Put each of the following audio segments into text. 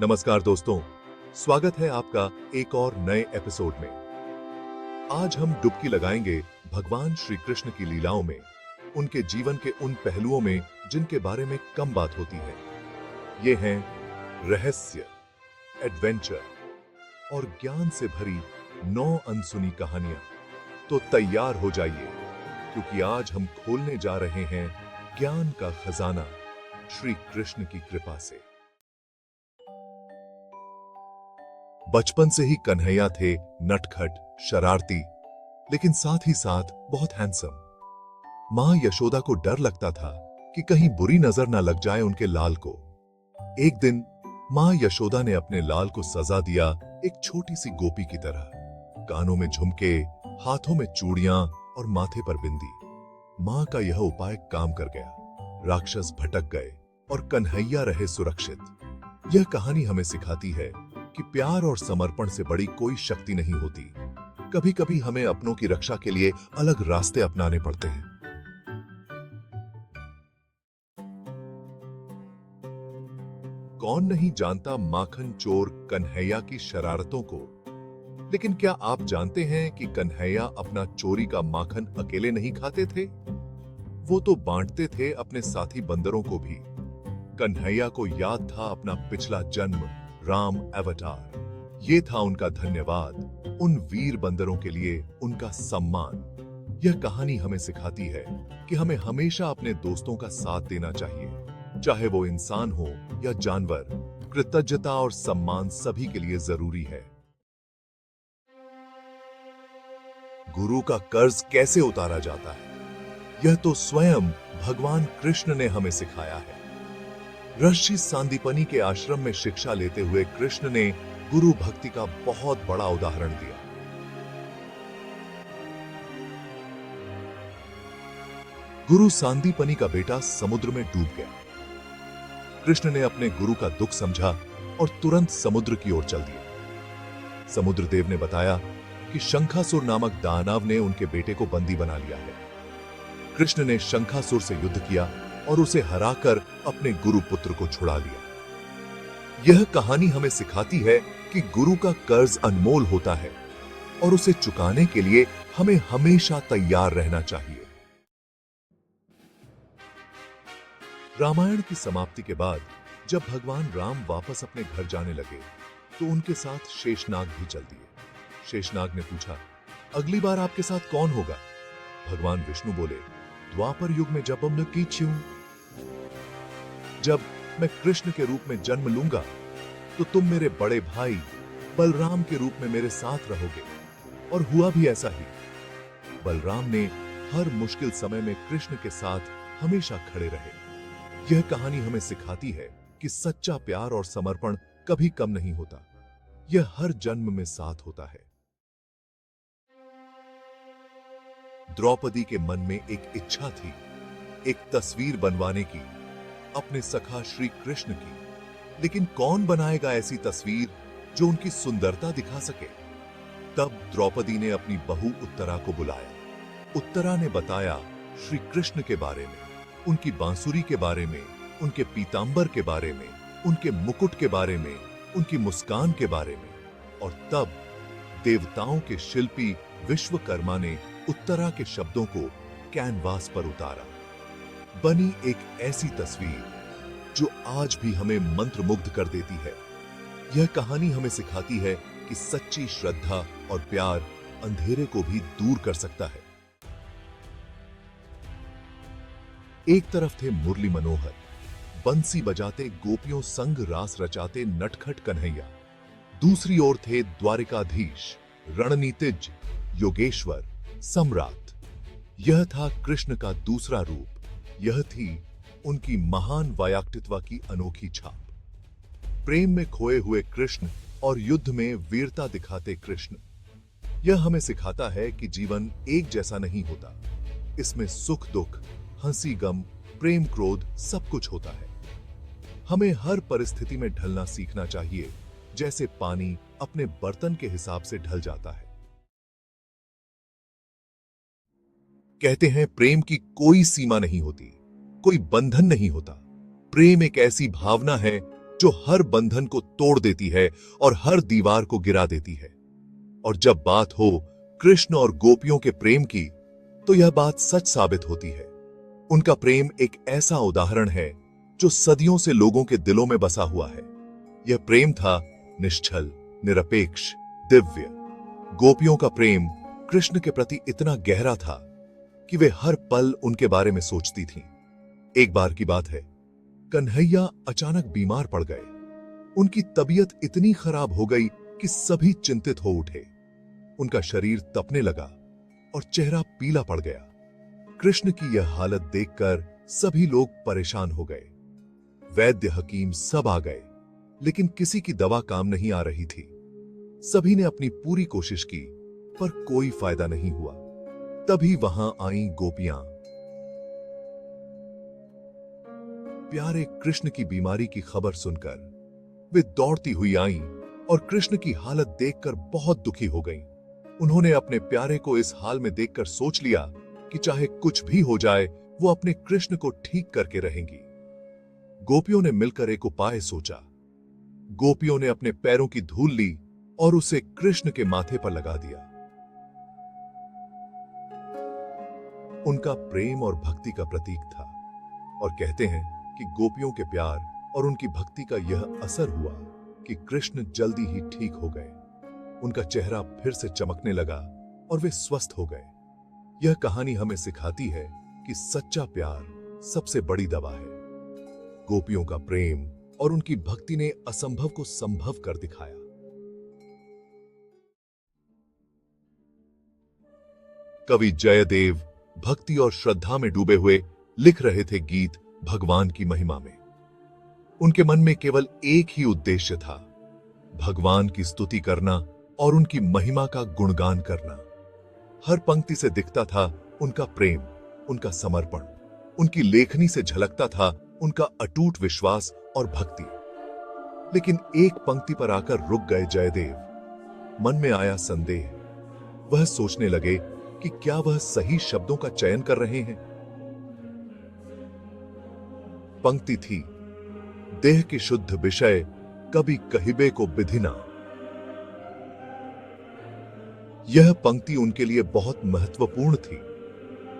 नमस्कार दोस्तों, स्वागत है आपका एक और नए एपिसोड में। आज हम डुबकी लगाएंगे भगवान श्री कृष्ण की लीलाओं में, उनके जीवन के उन पहलुओं में जिनके बारे में कम बात होती है। ये हैं रहस्य, एडवेंचर और ज्ञान से भरी 9 अनसुनी कहानियां। तो तैयार हो जाइए, क्योंकि आज हम खोलने जा रहे हैं ज्ञान का खजाना श्री कृष्ण की कृपा से। बचपन से ही कन्हैया थे नटखट, शरारती, लेकिन साथ ही साथ बहुत हैंडसम। मां यशोदा को डर लगता था कि कहीं बुरी नजर ना लग जाए उनके लाल को। एक दिन मां यशोदा ने अपने लाल को सजा दिया एक छोटी सी गोपी की तरह। कानों में झुमके, हाथों में चूड़ियां और माथे पर बिंदी। मां का यह उपाय काम कर गया। राक्षस भटक गए और कन्हैया रहे सुरक्षित। यह कहानी हमें सिखाती है कि प्यार और समर्पण से बड़ी कोई शक्ति नहीं होती। कभी कभी हमें अपनों की रक्षा के लिए अलग रास्ते अपनाने पड़ते हैं। कौन नहीं जानता माखन चोर कन्हैया की शरारतों को, लेकिन क्या आप जानते हैं कि कन्हैया अपना चोरी का माखन अकेले नहीं खाते थे? वो तो बांटते थे अपने साथी बंदरों को भी। कन्हैया को याद था अपना पिछला जन्म, राम अवतार। ये था उनका धन्यवाद, उन वीर बंदरों के लिए उनका सम्मान। यह कहानी हमें सिखाती है कि हमें हमेशा अपने दोस्तों का साथ देना चाहिए, चाहे वो इंसान हो या जानवर। कृतज्ञता और सम्मान सभी के लिए जरूरी है। गुरु का कर्ज कैसे उतारा जाता है, यह तो स्वयं भगवान कृष्ण ने हमें सिखाया है। ऋषि सांदीपनि के आश्रम में शिक्षा लेते हुए कृष्ण ने गुरु भक्ति का बहुत बड़ा उदाहरण दिया। गुरु सांदीपनि का बेटा समुद्र में डूब गया। कृष्ण ने अपने गुरु का दुख समझा और तुरंत समुद्र की ओर चल दिया। समुद्र देव ने बताया कि शंखासुर नामक दानव ने उनके बेटे को बंदी बना लिया है। कृष्ण ने शंखासुर से युद्ध किया और उसे हराकर अपने गुरु पुत्र को छुड़ा लिया। यह कहानी हमें सिखाती है कि गुरु का कर्ज अनमोल होता है और उसे चुकाने के लिए हमें हमेशा तैयार रहना चाहिए। रामायण की समाप्ति के बाद जब भगवान राम वापस अपने घर जाने लगे तो उनके साथ शेषनाग भी चल दिए। शेषनाग ने पूछा, अगली बार आपके साथ कौन होगा? भगवान विष्णु बोले, द्वापर युग में जब हम की छू, जब मैं कृष्ण के रूप में जन्म लूंगा तो तुम मेरे बड़े भाई बलराम के रूप में मेरे साथ रहोगे। और हुआ भी ऐसा ही। बलराम ने हर मुश्किल समय में कृष्ण के साथ हमेशा खड़े रहे। यह कहानी हमें सिखाती है कि सच्चा प्यार और समर्पण कभी कम नहीं होता, यह हर जन्म में साथ होता है। द्रौपदी के मन में एक इच्छा थी, एक तस्वीर बनवाने की, अपने सखा श्री कृष्ण की। लेकिन कौन बनाएगा ऐसी तस्वीर जो उनकी सुंदरता दिखा सके? तब द्रौपदी ने अपनी बहू उत्तरा को बुलाया। उत्तरा ने बताया श्री कृष्ण के बारे में, उनकी बांसुरी के बारे में, उनके पीतांबर के बारे में, उनके मुकुट के बारे में, उनकी मुस्कान के बारे में। और तब देवताओं के शिल्पी विश्वकर्मा ने उत्तरा के शब्दों को कैनवास पर उतारा। बनी एक ऐसी तस्वीर जो आज भी हमें मंत्रमुग्ध कर देती है। यह कहानी हमें सिखाती है कि सच्ची श्रद्धा और प्यार अंधेरे को भी दूर कर सकता है। एक तरफ थे मुरली मनोहर, बंसी बजाते गोपियों संग रास रचाते नटखट कन्हैया। दूसरी ओर थे द्वारिकाधीश, रणनीतिज्ञ, योगेश्वर, सम्राट। यह था कृष्ण का दूसरा रूप। यह थी उनकी महान वायाक्तित्व की अनोखी छाप। प्रेम में खोए हुए कृष्ण और युद्ध में वीरता दिखाते कृष्ण। यह हमें सिखाता है कि जीवन एक जैसा नहीं होता। इसमें सुख दुख, हंसी गम, प्रेम क्रोध सब कुछ होता है। हमें हर परिस्थिति में ढलना सीखना चाहिए, जैसे पानी अपने बर्तन के हिसाब से ढल जाता है। कहते हैं प्रेम की कोई सीमा नहीं होती, कोई बंधन नहीं होता। प्रेम एक ऐसी भावना है जो हर बंधन को तोड़ देती है और हर दीवार को गिरा देती है। और जब बात हो कृष्ण और गोपियों के प्रेम की, तो यह बात सच साबित होती है। उनका प्रेम एक ऐसा उदाहरण है जो सदियों से लोगों के दिलों में बसा हुआ है। यह प्रेम था निश्चल, निरपेक्ष, दिव्य। गोपियों का प्रेम कृष्ण के प्रति इतना गहरा था कि वे हर पल उनके बारे में सोचती थीं। एक बार की बात है, कन्हैया अचानक बीमार पड़ गए। उनकी तबीयत इतनी खराब हो गई कि सभी चिंतित हो उठे। उनका शरीर तपने लगा और चेहरा पीला पड़ गया। कृष्ण की यह हालत देखकर सभी लोग परेशान हो गए। वैद्य, हकीम सब आ गए, लेकिन किसी की दवा काम नहीं आ रही थी। सभी ने अपनी पूरी कोशिश की, पर कोई फायदा नहीं हुआ। तभी वहां आईं गोपियां। प्यारे कृष्ण की बीमारी की खबर सुनकर वे दौड़ती हुई आईं और कृष्ण की हालत देखकर बहुत दुखी हो गईं। उन्होंने अपने प्यारे को इस हाल में देखकर सोच लिया कि चाहे कुछ भी हो जाए, वो अपने कृष्ण को ठीक करके रहेंगी। गोपियों ने मिलकर एक उपाय सोचा। गोपियों ने अपने पैरों की धूल ली और उसे कृष्ण के माथे पर लगा दिया। उनका प्रेम और भक्ति का प्रतीक था, और कहते हैं कि गोपियों के प्यार और उनकी भक्ति का यह असर हुआ कि कृष्ण जल्दी ही ठीक हो गए। उनका चेहरा फिर से चमकने लगा और वे स्वस्थ हो गए। यह कहानी हमें सिखाती है कि सच्चा प्यार सबसे बड़ी दवा है। गोपियों का प्रेम और उनकी भक्ति ने असंभव को संभव कर दिखाया। कवि जयदेव भक्ति और श्रद्धा में डूबे हुए लिख रहे थे गीत भगवान की महिमा में। उनके मन में केवल एक ही उद्देश्य था, भगवान की स्तुति करना और उनकी महिमा का गुणगान करना। हर पंक्ति से दिखता था उनका प्रेम, उनका समर्पण। उनकी लेखनी से झलकता था उनका अटूट विश्वास और भक्ति। लेकिन एक पंक्ति पर आकर रुक गए जयदेव। मन में आया संदेह। वह सोचने लगे कि क्या वह सही शब्दों का चयन कर रहे हैं। पंक्ति थी, देह की शुद्ध विषय कभी कहिबे को विधिना। यह पंक्ति उनके लिए बहुत महत्वपूर्ण थी।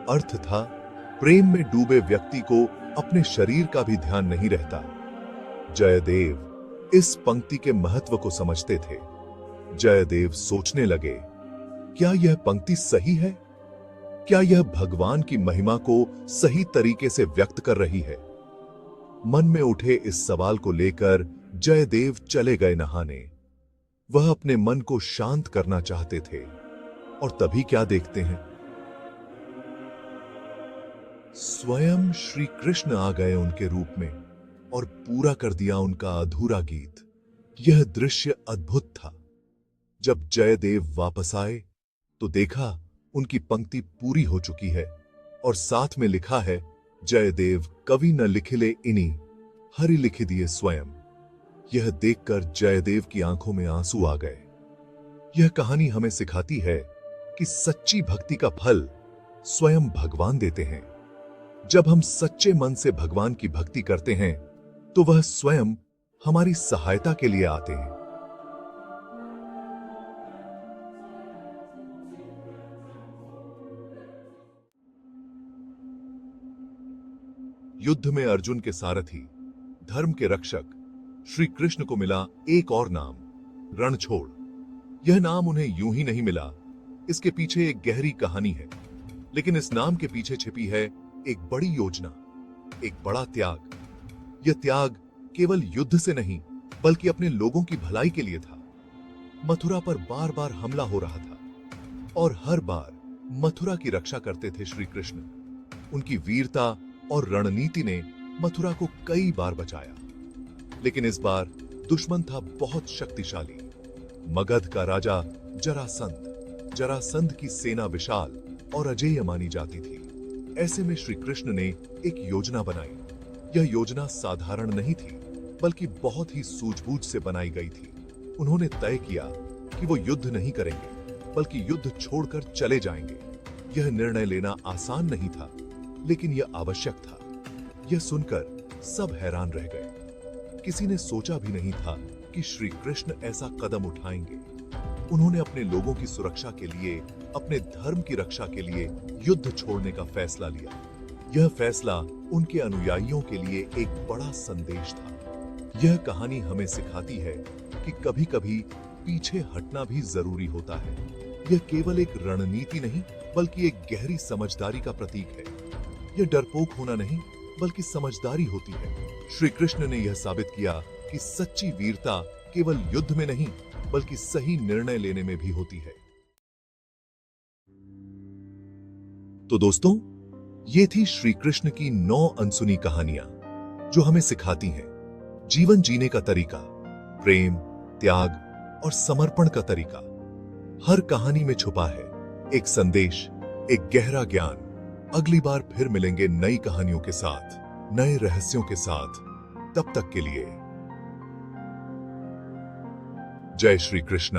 अर्थ था, प्रेम में डूबे व्यक्ति को अपने शरीर का भी ध्यान नहीं रहता। जयदेव इस पंक्ति के महत्व को समझते थे। जयदेव सोचने लगे, क्या यह पंक्ति सही है? क्या यह भगवान की महिमा को सही तरीके से व्यक्त कर रही है? मन में उठे इस सवाल को लेकर जयदेव चले गए नहाने। वह अपने मन को शांत करना चाहते थे, और तभी क्या देखते हैं, स्वयं श्री कृष्ण आ गए उनके रूप में और पूरा कर दिया उनका अधूरा गीत। यह दृश्य अद्भुत था। जब जयदेव वापस आए तो देखा उनकी पंक्ति पूरी हो चुकी है और साथ में लिखा है, जयदेव कवि न लिखिले इनी, हरि लिखि दिए स्वयं। यह देखकर जयदेव की आंखों में आंसू आ गए। यह कहानी हमें सिखाती है कि सच्ची भक्ति का फल स्वयं भगवान देते हैं। जब हम सच्चे मन से भगवान की भक्ति करते हैं तो वह स्वयं हमारी सहायता के लिए आते हैं। युद्ध में अर्जुन के सारथी, धर्म के रक्षक श्री कृष्ण को मिला एक और नाम, रणछोड़। यह नाम उन्हें यूं ही नहीं मिला, इसके पीछे एक गहरी कहानी है। लेकिन इस नाम के पीछे छिपी है एक बड़ी योजना, एक बड़ा त्याग। यह त्याग केवल युद्ध से नहीं, बल्कि अपने लोगों की भलाई के लिए था। मथुरा पर बार बार हमला हो रहा था और हर बार मथुरा की रक्षा करते थे श्री कृष्ण। उनकी वीरता और रणनीति ने मथुरा को कई बार बचाया। लेकिन इस बार दुश्मन था बहुत शक्तिशाली, मगध का राजा जरासंध। जरासंध की सेना विशाल और अजेय मानी जाती थी। ऐसे में श्री कृष्ण ने एक योजना बनाई। यह योजना साधारण नहीं थी, बल्कि बहुत ही सूझबूझ से बनाई गई थी। उन्होंने तय किया कि वो युद्ध नहीं करेंगे, बल्कि युद्ध छोड़कर चले जाएंगे। यह निर्णय लेना आसान नहीं था, लेकिन यह आवश्यक था। यह सुनकर सब हैरान रह गए। किसी ने सोचा भी नहीं था कि श्री कृष्ण ऐसा कदम उठाएंगे। उन्होंने अपने लोगों की सुरक्षा के लिए, अपने धर्म की रक्षा के लिए युद्ध छोड़ने का फैसला लिया। यह फैसला उनके अनुयायियों के लिए एक बड़ा संदेश था। यह कहानी हमें सिखाती है कि कभी-कभी पीछे हटना भी जरूरी होता है। यह केवल एक रणनीति नहीं, बल्कि एक गहरी समझदारी का प्रतीक है। यह डरपोक होना नहीं, बल्कि समझदारी होती है। श्री कृष्ण ने यह साबित किया कि सच्ची वीरता केवल युद्ध में नहीं, बल्कि सही निर्णय लेने में भी होती है। तो दोस्तों, ये थी श्री कृष्ण की 9 अनसुनी कहानियां जो हमें सिखाती हैं जीवन जीने का तरीका, प्रेम, त्याग और समर्पण का तरीका। हर कहानी में छुपा है एक संदेश, एक गहरा ज्ञान। अगली बार फिर मिलेंगे नई कहानियों के साथ, नए रहस्यों के साथ। तब तक के लिए जय श्री कृष्ण।